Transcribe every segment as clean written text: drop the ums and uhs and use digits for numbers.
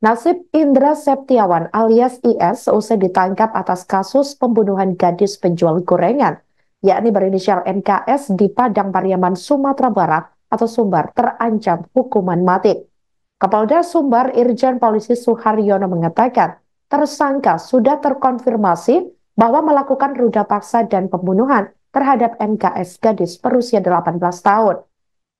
Nasib Indra Septiawan alias IS usai ditangkap atas kasus pembunuhan gadis penjual gorengan, yakni berinisial NKS di Padang Pariaman, Sumatera Barat atau Sumbar, terancam hukuman mati. Kapolda Sumbar Irjen Polisi Suharyono mengatakan, tersangka sudah terkonfirmasi bahwa melakukan ruda paksa dan pembunuhan terhadap NKS gadis berusia 18 tahun.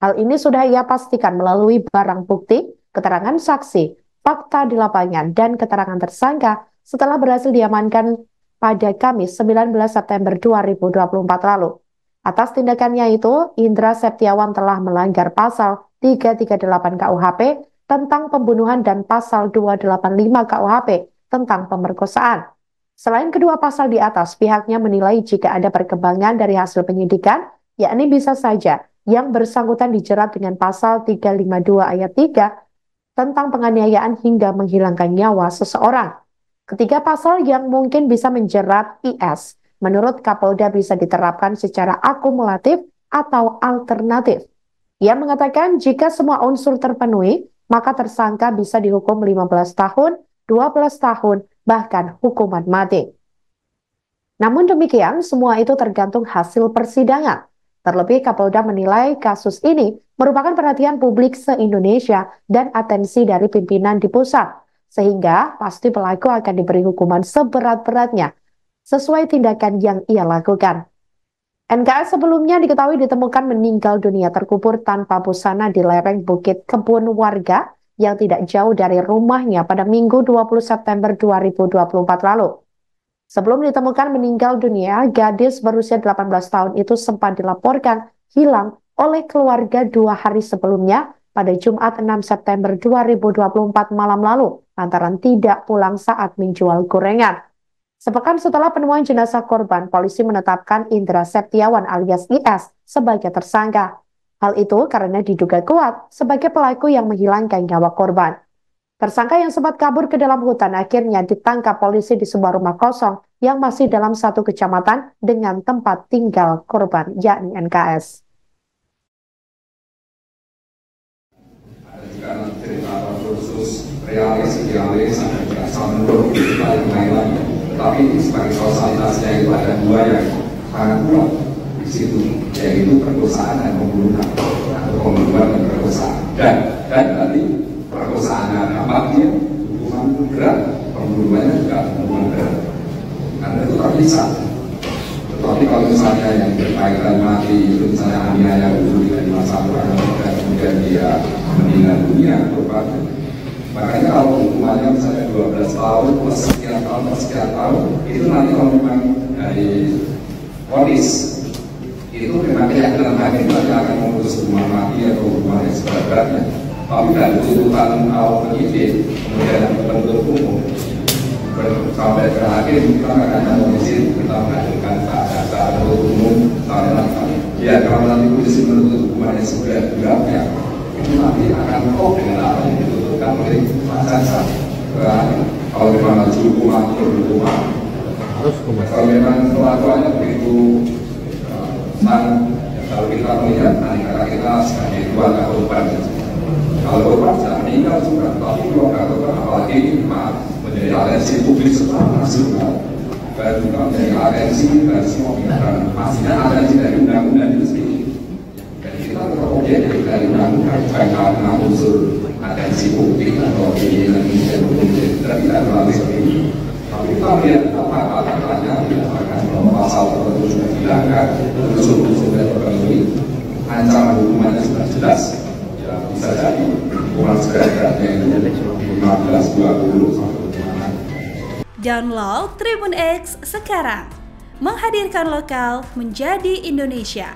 Hal ini sudah ia pastikan melalui barang bukti, keterangan saksi, fakta di lapangan, dan keterangan tersangka setelah berhasil diamankan pada Kamis 19 September 2024 lalu. Atas tindakannya itu, Indra Septiawan telah melanggar pasal 338 KUHP tentang pembunuhan dan pasal 285 KUHP tentang pemerkosaan. Selain kedua pasal di atas, pihaknya menilai jika ada perkembangan dari hasil penyidikan, yakni bisa saja yang bersangkutan dijerat dengan pasal 352 ayat 3 tentang penganiayaan hingga menghilangkan nyawa seseorang. Ketiga pasal yang mungkin bisa menjerat IS, menurut Kapolda bisa diterapkan secara akumulatif atau alternatif. Ia mengatakan jika semua unsur terpenuhi, maka tersangka bisa dihukum 15 tahun, 12 tahun, bahkan hukuman mati. Namun demikian, semua itu tergantung hasil persidangan. Terlebih Kapolda menilai kasus ini merupakan perhatian publik se-Indonesia dan atensi dari pimpinan di pusat, sehingga pasti pelaku akan diberi hukuman seberat-beratnya sesuai tindakan yang ia lakukan. NKS sebelumnya diketahui ditemukan meninggal dunia terkubur tanpa busana di lereng Bukit Kebun warga yang tidak jauh dari rumahnya pada Minggu 20 September 2024 lalu. Sebelum ditemukan meninggal dunia, gadis berusia 18 tahun itu sempat dilaporkan hilang oleh keluarga 2 hari sebelumnya pada Jumat 6 September 2024 malam lalu lantaran tidak pulang saat menjual gorengan. Sepekan setelah penemuan jenazah korban, polisi menetapkan Indra Septiawan alias IS sebagai tersangka. Hal itu karena diduga kuat sebagai pelaku yang menghilangkan nyawa korban. Tersangka yang sempat kabur ke dalam hutan akhirnya ditangkap polisi di sebuah rumah kosong yang masih dalam satu kecamatan dengan tempat tinggal korban, yakni NKS. Ada juga cerita khusus realis, ada menurut yang lain-lain. Tapi sebagai kausalitasnya itu ada dua yang sangat kuat di situ, yaitu perkosaan dan pembunuhan, atau pembunuhan dan perkosaan. Dan tadi perkosaan apa dia hukuman berat, pembunuhannya juga hukuman berat. Karena itu terpisah. Tetapi kalau misalnya yang berkaitan mati itu misalnya aniaya dulu dari masa perang dan kemudian dia meninggal dunia, korban. Makanya kalau hukumannya misalnya 12 tahun plus sekian tahun, itu nanti kalau memang dari vonis itu memang keyakinan hakim nanti akan memutus hukuman mati atau hukuman yang seberat-beratnya. Tapi dari tuntutan awal penyidik, kemudian yang penuntut umum sampai ke hakim, kita akan mengurusin, kita mengajukan keadaan penuntut umum sampai nanti. Ya, kalau nanti polisi menuntut hukuman yang seberat-beratnya, itu nanti akan dengan apa yang dituntutkan oleh jaksa. Kalau memang harus hukuman, kalau memang pelakuannya begitu kalau kita melihat karena kita sebagai keluarga korban, kalau korban sudah meninggal juga, tapi keluarga korban apalagi menjadi atensi publik secara nasional dan juga menjadi atensi dari semua pihak, dan pastinya atensi dari undang-undang itu sendiri. Kita tetap objektif dari undang-undang karena unsur atensi publik atau ini dan tidak terlalu seperti. Tapi kita melihat apa kata-katanya dikatakan bahwa pasal tertentu sudah dilanggar, unsur-unsur sudah terpenuhi, ancaman hukumannya sudah jelas. Ya bisa jadi hukuman seberat-beratnya itu 15-20 sampai. Download Tribun X sekarang, menghadirkan lokal menjadi Indonesia.